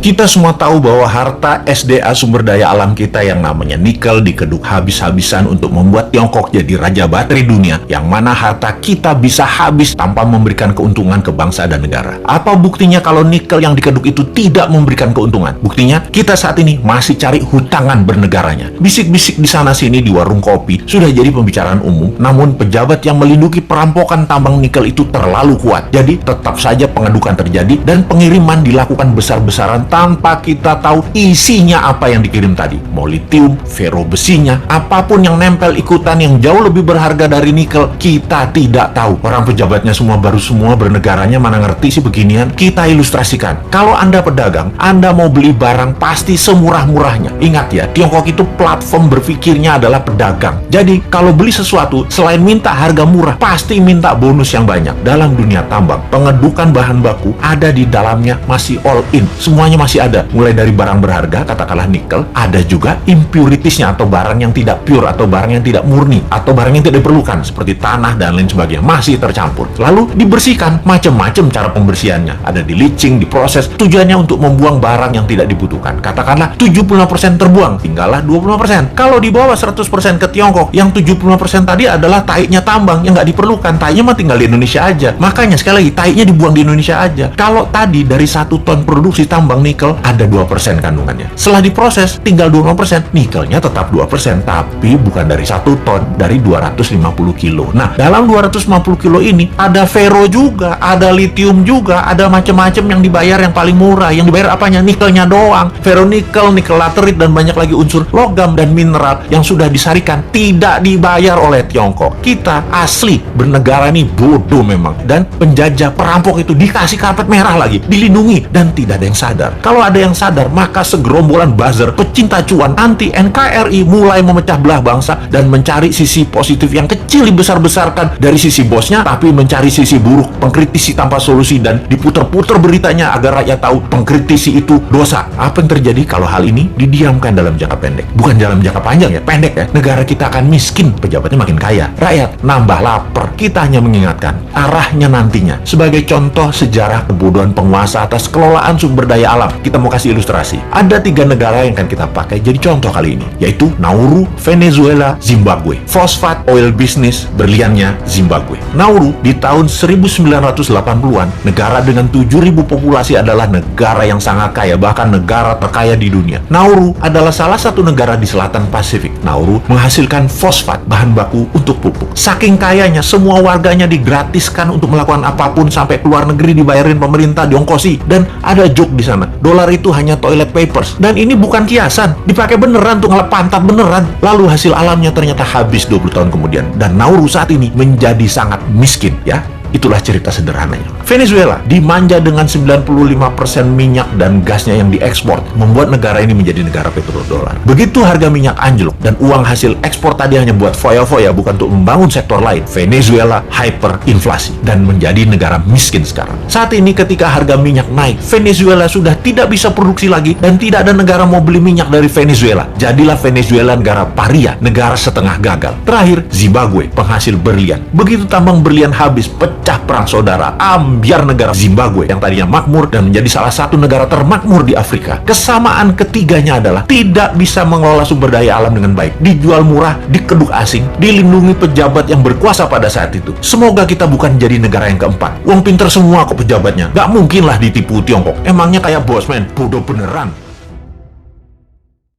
Kita semua tahu bahwa harta SDA sumber daya alam kita yang namanya nikel dikeduk habis-habisan untuk membuat Tiongkok jadi raja baterai dunia, yang mana harta kita bisa habis tanpa memberikan keuntungan ke bangsa dan negara. Apa buktinya kalau nikel yang dikeduk itu tidak memberikan keuntungan? Buktinya, kita saat ini masih cari hutangan bernegaranya. Bisik-bisik di sana-sini di warung kopi sudah jadi pembicaraan umum, namun pejabat yang melindungi perampokan tambang nikel itu terlalu kuat. Jadi, tetap saja pengedukan terjadi dan pengiriman dilakukan besar-besaran tanpa kita tahu isinya apa yang dikirim tadi. Mau litium, fero besinya, apapun yang nempel ikutan yang jauh lebih berharga dari nikel, kita tidak tahu. Orang pejabatnya semua baru semua bernegaranya, mana ngerti sih beginian? Kita ilustrasikan. Kalau Anda pedagang, Anda mau beli barang pasti semurah-murahnya. Ingat ya, Tiongkok itu platform berpikirnya adalah pedagang. Jadi, kalau beli sesuatu, selain minta harga murah, pasti minta bonus yang banyak. Dalam dunia tambang, pengedukan bahan baku ada di dalamnya masih all in. Semuanya masih ada, mulai dari barang berharga, katakanlah nikel, ada juga impuritiesnya atau barang yang tidak pure atau barang yang tidak murni atau barang yang tidak diperlukan seperti tanah dan lain sebagainya masih tercampur. Lalu dibersihkan, macam-macam cara pembersihannya. Ada di leaching, diproses, tujuannya untuk membuang barang yang tidak dibutuhkan. Katakanlah 75% terbuang, tinggallah 25%. Kalau dibawa 100% ke Tiongkok, yang 75% tadi adalah taiknya tambang yang nggak diperlukan. Taiknya mah tinggal di Indonesia aja. Makanya sekali lagi, taiknya dibuang di Indonesia aja. Kalau tadi dari 1 ton produksi tambang nikel ada 2% kandungannya. Setelah diproses tinggal 20%, nikelnya tetap 2%, tapi bukan dari 1 ton, dari 250 kilo. Nah, dalam 250 kilo ini ada fero juga, ada litium juga, ada macam-macam yang dibayar yang paling murah. Yang dibayar apanya? Nikelnya doang. Feronikel, nikel laterit, dan banyak lagi unsur logam dan mineral yang sudah disarikan tidak dibayar oleh Tiongkok. Kita asli bernegara ini bodoh memang. Dan penjajah perampok itu dikasih karpet merah lagi, dilindungi, dan tidak ada yang sadar. Kalau ada yang sadar, maka segerombolan buzzer pecinta cuan anti NKRI mulai memecah belah bangsa dan mencari sisi positif yang kecil dibesar-besarkan dari sisi bosnya, tapi mencari sisi buruk, pengkritisi tanpa solusi, dan diputer-puter beritanya agar rakyat tahu pengkritisi itu dosa. Apa yang terjadi kalau hal ini didiamkan dalam jangka pendek? Bukan dalam jangka panjang ya, pendek ya. Negara kita akan miskin, pejabatnya makin kaya, rakyat nambah lapar. Kita hanya mengingatkan arahnya nantinya. Sebagai contoh sejarah kebodohan penguasa atas kelolaan sumber daya alam, kita mau kasih ilustrasi. Ada 3 negara yang akan kita pakai jadi contoh kali ini, yaitu Nauru, Venezuela, Zimbabwe. Fosfat oil business berliannya Zimbabwe. Nauru di tahun 1980-an, negara dengan 7.000 populasi adalah negara yang sangat kaya, bahkan negara terkaya di dunia. Nauru adalah salah satu negara di selatan Pasifik. Nauru menghasilkan fosfat, bahan baku untuk pupuk. Saking kayanya, semua warganya digratiskan untuk melakukan apapun, sampai keluar negeri dibayarin pemerintah, diongkosi. Dan ada joke di sana, dolar itu hanya toilet papers. Dan ini bukan kiasan, dipakai beneran untuk ngelap pantat beneran. Lalu hasil alamnya ternyata habis 20 tahun kemudian. Dan Nauru saat ini menjadi sangat miskin ya. Itulah cerita sederhananya. Venezuela dimanja dengan 95% minyak dan gasnya yang diekspor, membuat negara ini menjadi negara petrodolar. Begitu harga minyak anjlok dan uang hasil ekspor tadi hanya buat foya-foya, bukan untuk membangun sektor lain, Venezuela hyperinflasi dan menjadi negara miskin sekarang. Saat ini ketika harga minyak naik, Venezuela sudah tidak bisa produksi lagi dan tidak ada negara mau beli minyak dari Venezuela. Jadilah Venezuela negara paria, negara setengah gagal. Terakhir, Zimbabwe, penghasil berlian. Begitu tambang berlian habis, pecah perang saudara, ambiar negara Zimbabwe yang tadinya makmur dan menjadi salah satu negara termakmur di Afrika. Kesamaan ketiganya adalah tidak bisa mengelola sumber daya alam dengan baik, dijual murah, dikeduk asing, dilindungi pejabat yang berkuasa pada saat itu. Semoga kita bukan jadi negara yang keempat. Uang pinter semua kok pejabatnya, gak mungkin lah ditipu Tiongkok. Emangnya kayak Bosman, bodoh beneran.